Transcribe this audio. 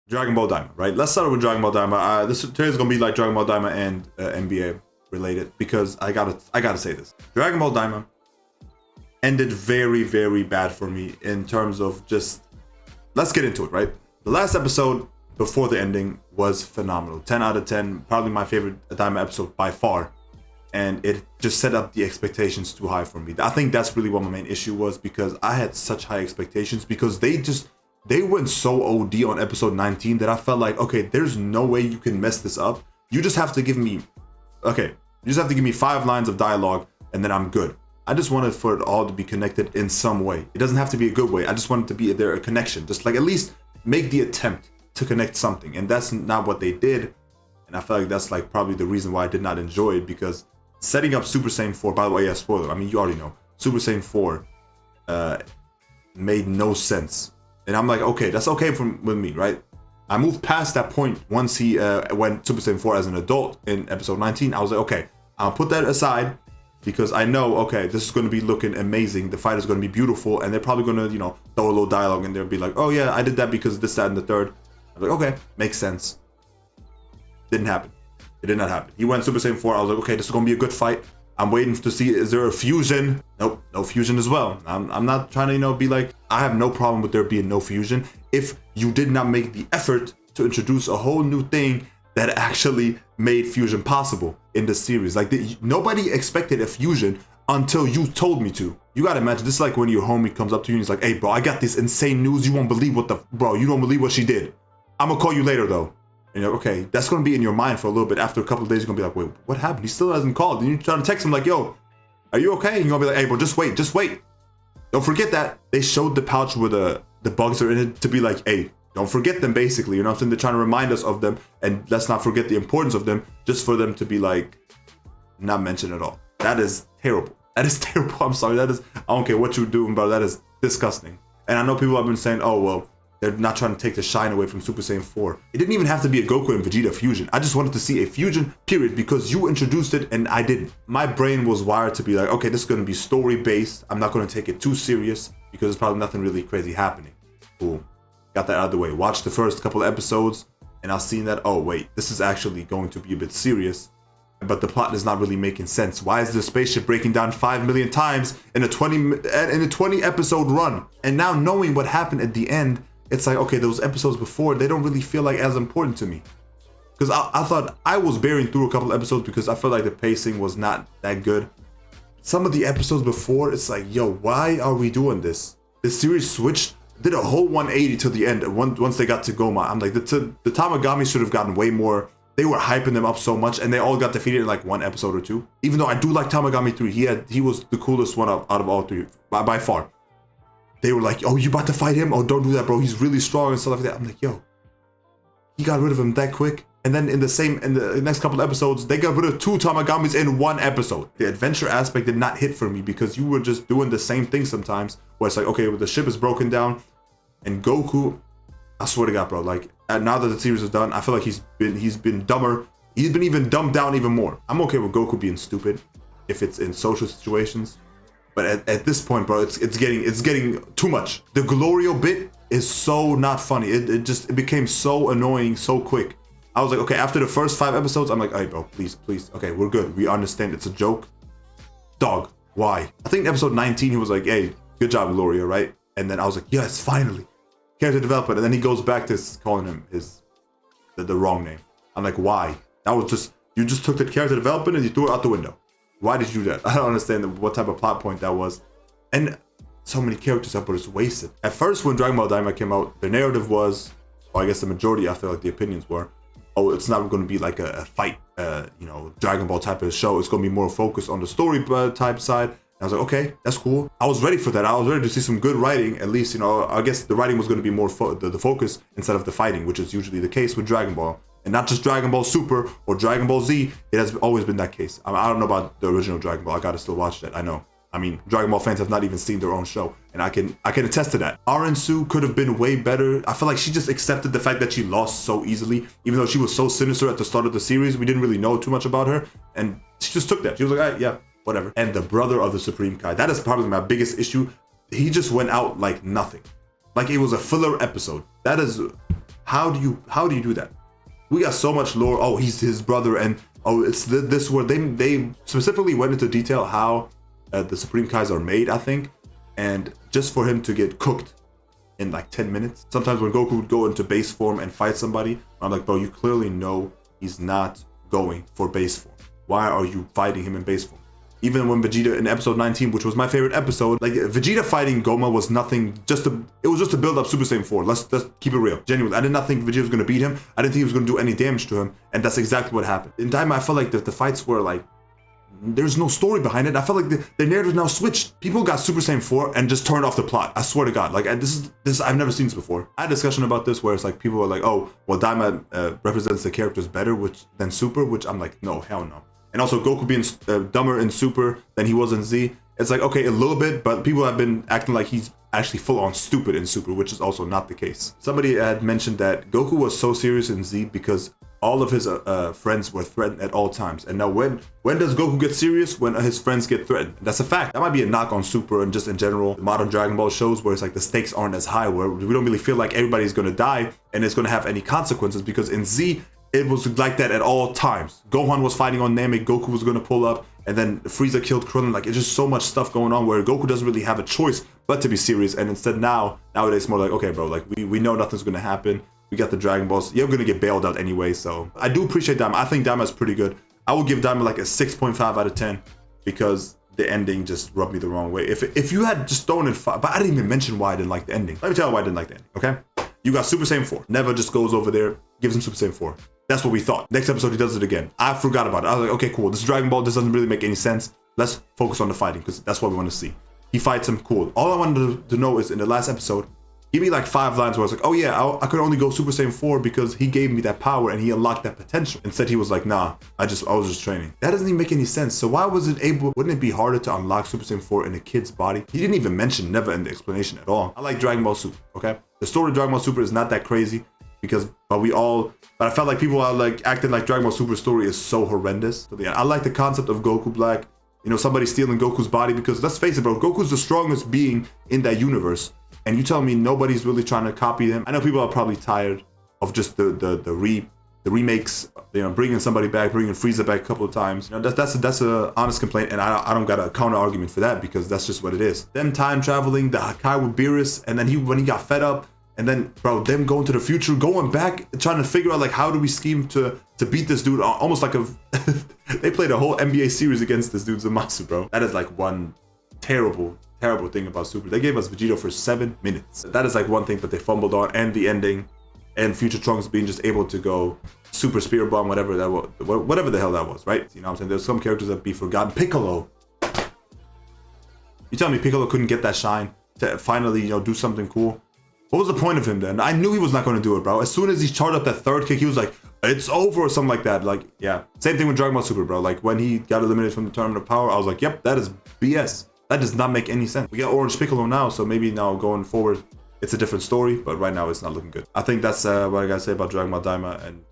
Dragon Ball Daima, right? Let's start with Dragon Ball Daima. Today's gonna be like Dragon Ball Daima and NBA related because I gotta say this. Dragon Ball Daima ended very, very bad for me in terms of just. Let's get into it, right? The last episode before the ending was phenomenal. 10 out of 10, probably my favorite Daima episode by far. And it just set up the expectations too high for me. I think that's really what my main issue was, because I had such high expectations because they went so OD on episode 19 that I felt like, okay, there's no way you can mess this up. You just have to give me 5 lines of dialogue and then I'm good. I just wanted for it all to be connected in some way. It doesn't have to be a good way. I just wanted to be a connection. Just like at least make the attempt to connect something. And that's not what they did. And I feel like that's like probably the reason why I did not enjoy it, because setting up Super Saiyan 4, by the way, yeah, spoiler. I mean, you already know. Super Saiyan 4 made no sense. And I'm like, okay, that's okay with me, right? I moved past that point once he went Super Saiyan 4 as an adult in episode 19. I was like, okay, I'll put that aside because I know, okay, this is going to be looking amazing. The fight is going to be beautiful. And they're probably going to, throw a little dialogue and they'll be like, oh yeah, I did that because this, that, and the third. I'm like, okay, makes sense. Didn't happen. It did not happen. He went Super Saiyan 4. I was like, okay, this is going to be a good fight. I'm waiting to see, is there a fusion? Nope, no fusion as well. I'm not trying to, be like, I have no problem with there being no fusion if you did not make the effort to introduce a whole new thing that actually made fusion possible in the series. Like, nobody expected a fusion until you told me to. You gotta imagine, this is like when your homie comes up to you and he's like, hey, bro, I got this insane news. You won't believe you don't believe what she did. I'm gonna call you later, though. And you're like, okay, that's going to be in your mind for a little bit. After a couple of days, you're going to be like, wait, what happened? He still hasn't called. And you're trying to text him like, yo, are you okay? And you're going to be like, hey, bro, just wait. Don't forget that they showed the pouch where the bugs are in it to be like, hey, don't forget them, basically. You know what I'm saying? They're trying to remind us of them. And let's not forget the importance of them, just for them to be like, not mentioned at all. That is terrible. That is terrible. I'm sorry. I don't care what you're doing, bro. That is disgusting. And I know people have been saying, oh, well, they're not trying to take the shine away from Super Saiyan 4. It didn't even have to be a Goku and Vegeta fusion. I just wanted to see a fusion, period, because you introduced it and I didn't. My brain was wired to be like, okay, this is going to be story-based. I'm not going to take it too serious because there's probably nothing really crazy happening. Cool. Got that out of the way. Watched the first couple of episodes and I seen that, oh, wait, this is actually going to be a bit serious. But the plot is not really making sense. Why is the spaceship breaking down 5 million times in a 20 episode run? And now knowing what happened at the end, it's like, okay, those episodes before, they don't really feel like as important to me. Because I thought I was bearing through a couple episodes because I felt like the pacing was not that good. Some of the episodes before, it's like, yo, why are we doing this? The series did a whole 180 to the end once they got to Goma. I'm like, the Tamagami should have gotten way more. They were hyping them up so much and they all got defeated in like one episode or two. Even though I do like Tamagami 3, he was the coolest one out of all three, by far. They were like, oh, you about to fight him? Oh, don't do that, bro. He's really strong and stuff like that. I'm like, yo, he got rid of him that quick. And then in the next couple episodes, they got rid of 2 Tamagamis in one episode. The adventure aspect did not hit for me because you were just doing the same thing sometimes where it's like, okay, well, the ship is broken down and Goku, I swear to God, bro, like now that the series is done, I feel like he's been dumber. He's been even dumbed down even more. I'm okay with Goku being stupid if it's in social situations. But at this point, bro, it's getting too much. The Glorio bit is so not funny. It became so annoying so quick. I was like, okay, after the first 5 episodes, I'm like, hey, bro, please. Okay, we're good. We understand it's a joke. Dog, why? I think in episode 19, he was like, hey, good job, Glorio, right? And then I was like, yes, finally. Character development. And then he goes back to calling him the wrong name. I'm like, why? That was you just took the character development and you threw it out the window. Why did you do that? I don't understand what type of plot point that was. And so many characters but it's wasted. At first, when Dragon Ball Daima came out, the narrative was, or I guess the majority, I feel like the opinions were, oh, it's not going to be like a fight, Dragon Ball type of show. It's going to be more focused on the story type side. And I was like, okay, that's cool. I was ready for that. I was ready to see some good writing. At least, I guess the writing was going to be more the focus instead of the fighting, which is usually the case with Dragon Ball. And not just Dragon Ball Super or Dragon Ball Z. It has always been that case. I don't know about the original Dragon Ball. I gotta still watch that. I know. I mean, Dragon Ball fans have not even seen their own show. And I can attest to that. Arensu could have been way better. I feel like she just accepted the fact that she lost so easily. Even though she was so sinister at the start of the series, we didn't really know too much about her. And she just took that. She was like, all right, yeah, whatever. And the brother of the Supreme Kai. That is probably my biggest issue. He just went out like nothing. like it was a filler episode. That is, how do you do that? We got so much lore. Oh, he's his brother, and oh, it's this where they specifically went into detail how the Supreme Kais are made, I think, and just for him to get cooked in like 10 minutes. Sometimes when Goku would go into base form and fight somebody, I'm like, bro, you clearly know he's not going for base form. Why are you fighting him in base form? Even when Vegeta in episode 19, which was my favorite episode, like Vegeta fighting Goma was nothing, it was just to build up Super Saiyan 4. Let's keep it real. Genuinely, I did not think Vegeta was gonna beat him. I didn't think he was gonna do any damage to him, and that's exactly what happened. In Daima, I felt like the fights were like, there's no story behind it. I felt like the narrative now switched. People got Super Saiyan 4 and just turned off the plot. I swear to God, like this I've never seen this before. I had a discussion about this where it's like people were like, oh, well, Daima represents the characters better than Super, which I'm like, no, hell no. And also Goku being dumber in Super than he was in Z. It's like, okay, a little bit, but people have been acting like he's actually full on stupid in Super, which is also not the case. Somebody had mentioned that Goku was so serious in Z because all of his friends were threatened at all times. And now when does Goku get serious? When his friends get threatened. That's a fact. That might be a knock on Super and just in general, the modern Dragon Ball shows where it's like the stakes aren't as high, where we don't really feel like everybody's gonna die and it's gonna have any consequences, because in Z, it was like that at all times. Gohan was fighting on Namek, Goku was gonna pull up, and then Frieza killed Krillin. Like, it's just so much stuff going on where Goku doesn't really have a choice but to be serious. And instead nowadays it's more like, okay, bro, like we know nothing's gonna happen. We got the Dragon Balls. You're gonna get bailed out anyway. So I do appreciate Daima. I think Daima is pretty good. I would give Daima like a 6.5 out of 10 because the ending just rubbed me the wrong way. If you had just thrown in 5, but I didn't even mention why I didn't like the ending. Let me tell you why I didn't like the ending, okay? You got Super Saiyan 4. Never just goes over there, gives him Super Saiyan 4. That's what we thought. Next episode, he does it again. I forgot about it. I was like, okay, cool. This is Dragon Ball. This doesn't really make any sense. Let's focus on the fighting because that's what we want to see. He fights him, cool. All I wanted to know is in the last episode, give me like 5 lines where I was like, oh yeah, I could only go Super Saiyan 4 because he gave me that power and he unlocked that potential. Instead, he was like, nah, I was just training. That doesn't even make any sense. So why was it wouldn't it be harder to unlock Super Saiyan 4 in a kid's body? He didn't even mention never in the explanation at all. I like Dragon Ball Super, okay? The story of Dragon Ball Super is not that crazy because, but I felt like people are like acting like Dragon Ball Super story is so horrendous. So yeah, I like the concept of Goku Black, you know, somebody stealing Goku's body, because let's face it, bro, Goku's the strongest being in that universe. And you tell me nobody's really trying to copy him. I know people are probably tired of just the remakes, you know, bringing somebody back, bringing Frieza back a couple of times. You know, that's a honest complaint, and I don't got a counter argument for that because that's just what it is. Them time traveling, the Hakai with Beerus, and then when he got fed up, and then bro, them going to the future, going back, trying to figure out like how do we scheme to beat this dude, almost like they played a whole NBA series against this dude Zamasu, bro. That is like one terrible thing about Super. They gave us Vegeta for 7 minutes. That is like one thing, but they fumbled on, and the ending, and Future Trunks being just able to go Super Spear Bomb, whatever the hell that was, right? You know what I'm saying? There's some characters that be forgotten. Piccolo. You tell me Piccolo couldn't get that shine to finally, you know, do something cool? What was the point of him then? I knew he was not going to do it, bro. As soon as he charged up that third kick, he was like, it's over or something like that. Like, yeah. Same thing with Dragon Ball Super, bro. Like, when he got eliminated from the Tournament of Power, I was like, yep, that is BS. That does not make any sense. We got Orange Piccolo now, so maybe now going forward, it's a different story, but right now it's not looking good. I think that's what I gotta say about Dragon Ball Daima, and